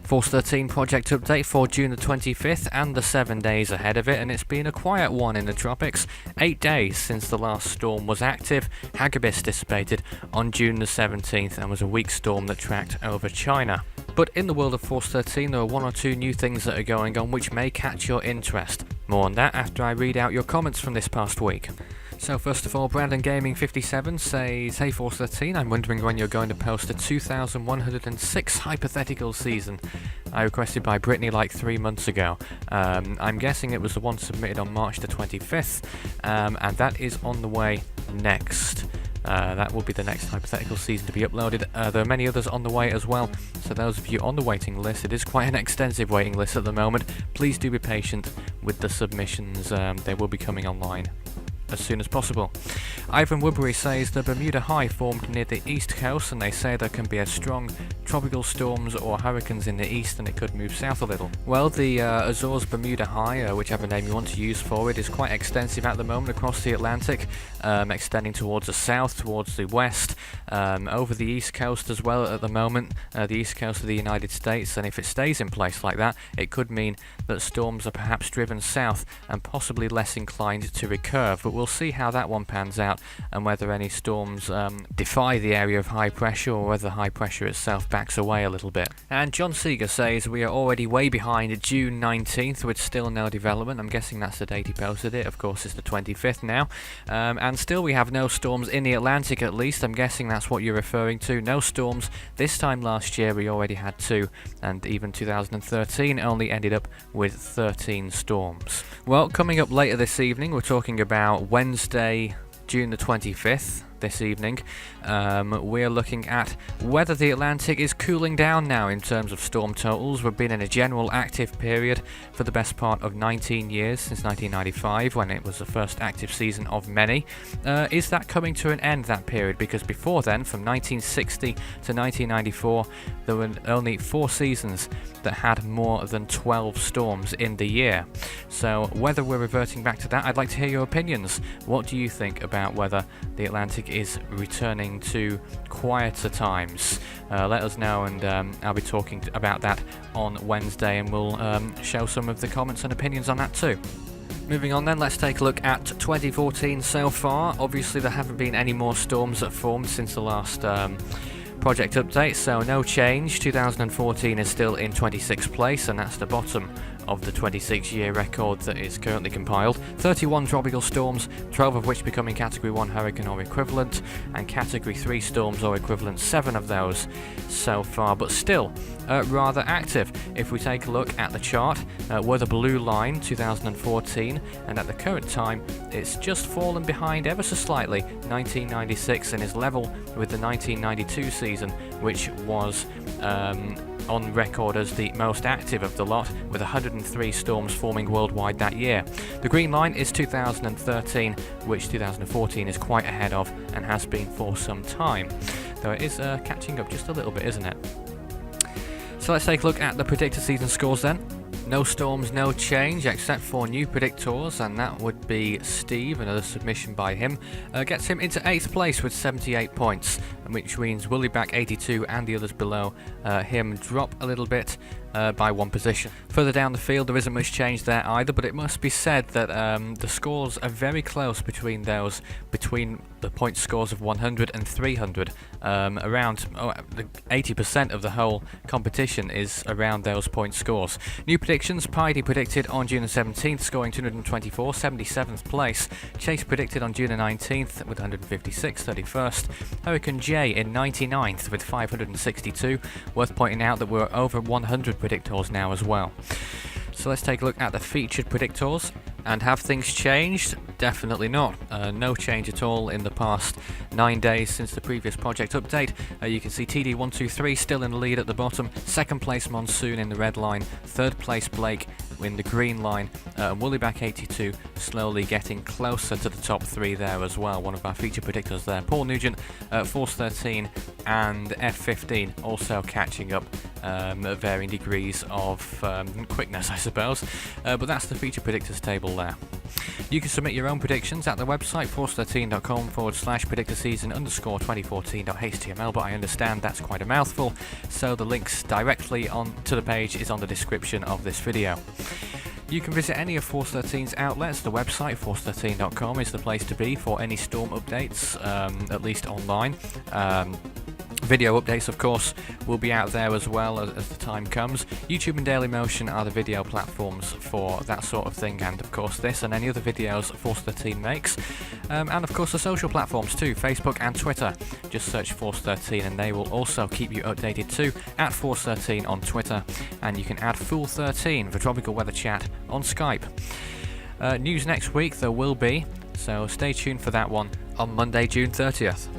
Force 13 project update for June the 25th and the 7 days ahead of it, and it's been a quiet one in the tropics. 8 days since the last storm was active. Hagibis dissipated on June the 17th and was a weak storm that tracked over China. But in the world of Force 13 there are one or two new things that are going on which may catch your interest. More on that after I read out your comments from this past week. So first of all, Brandon Gaming 57 says, "Hey Force 13, I'm wondering when you're going to post a 2106 hypothetical season. I requested by Brittany like 3 months ago. I'm guessing it was the one submitted on March the 25th, and that is on the way next. That will be the next hypothetical season to be uploaded. There are many others on the way as well, so those of you on the waiting list, it is quite an extensive waiting list at the moment. Please do be patient with the submissions, they will be coming online as soon as possible." Ivan Woodbury says the Bermuda High formed near the east coast, and they say there can be a strong tropical storms or hurricanes in the east and it could move south a little. Well, the Azores Bermuda High, whichever name you want to use for it, is quite extensive at the moment across the Atlantic, extending towards the south, towards the west, over the east coast as well at the moment, the east coast of the United States, and if it stays in place like that, it could mean that storms are perhaps driven south and possibly less inclined to recurve, but we'll see how that one pans out and whether any storms defy the area of high pressure or whether the high pressure itself backs away a little bit. And John Seeger says we are already way behind June 19th with still no development. I'm guessing that's the date he posted it. Of course it's the 25th now, and still we have no storms in the Atlantic at least. I'm guessing that's what you're referring to. No storms. This time last year we already had 2, and even 2013 only ended up with 13 storms. Well, coming up later this evening we're talking about Wednesday, June the 25th. This evening, we're looking at whether the Atlantic is cooling down now in terms of storm totals. We've been in a general active period for the best part of 19 years, since 1995, when it was the first active season of many. Is that coming to an end, that period? Because before then, from 1960 to 1994, there were only 4 seasons that had more than 12 storms in the year. So whether we're reverting back to that, I'd like to hear your opinions. What do you think about whether the Atlantic is returning to quieter times? Let us know, and I'll be talking about that on Wednesday, and we'll show some of the comments and opinions on that too. Moving on then, let's take a look at 2014 so far. Obviously there haven't been any more storms that formed since the last project update, so no change. 2014 is still in 26th place, and that's the bottom of the 26-year record that is currently compiled. 31 tropical storms, 12 of which becoming Category 1 hurricane or equivalent, and Category 3 storms or equivalent, 7 of those so far, but still rather active. If we take a look at the chart, we're the blue line, 2014, and at the current time it's just fallen behind ever so slightly, 1996, and is level with the 1992 season, which was on record as the most active of the lot, with 103 storms forming worldwide that year. The green line is 2013, which 2014 is quite ahead of and has been for some time, though it is catching up just a little bit, isn't it? So let's take a look at the Predictor season scores then. No storms, no change, except for new Predictors, and that would be Steve. Another submission by him gets him into 8th place with 78 points, which means Willieback 82 and the others below him drop a little bit by 1 position. Further down the field there isn't much change there either, but it must be said that the scores are very close between the point scores of 100 and 300. Around 80% of the whole competition is around those point scores. New predictions: Piety predicted on June the 17th, scoring 224, 77th place. Chase predicted on June the 19th with 156, 31st. Hurricane J in 99th with 562. Worth pointing out that we're over 100 predictors now as well. So let's take a look at the featured predictors. And have things changed? Definitely not. No change at all in the past 9 days since the previous project update. You can see TD123 still in the lead at the bottom, 2nd place Monsoon in the red line, 3rd place Blake in the green line, and Woollyback 82 slowly getting closer to the top 3 there as well, one of our feature predictors there. Paul Nugent, Force 13 and F15 also catching up at varying degrees of quickness, I suppose, but that's the feature predictors table there. You can submit your own predictions at the website force13.com/predictorseason_2014.html, but I understand that's quite a mouthful, so the links directly on to the page is on the description of this video. You can visit any of Force 13's outlets. The website, force13.com, is the place to be for any storm updates, at least online. Video updates, of course, will be out there as well as the time comes. YouTube and Dailymotion are the video platforms for that sort of thing, and of course this and any other videos Force 13 makes. And of course the social platforms too, Facebook and Twitter. Just search Force 13 and they will also keep you updated too, at Force 13 on Twitter. And you can add Fool 13 for tropical weather chat on Skype. News next week there will be, so stay tuned for that one on Monday, June 30th.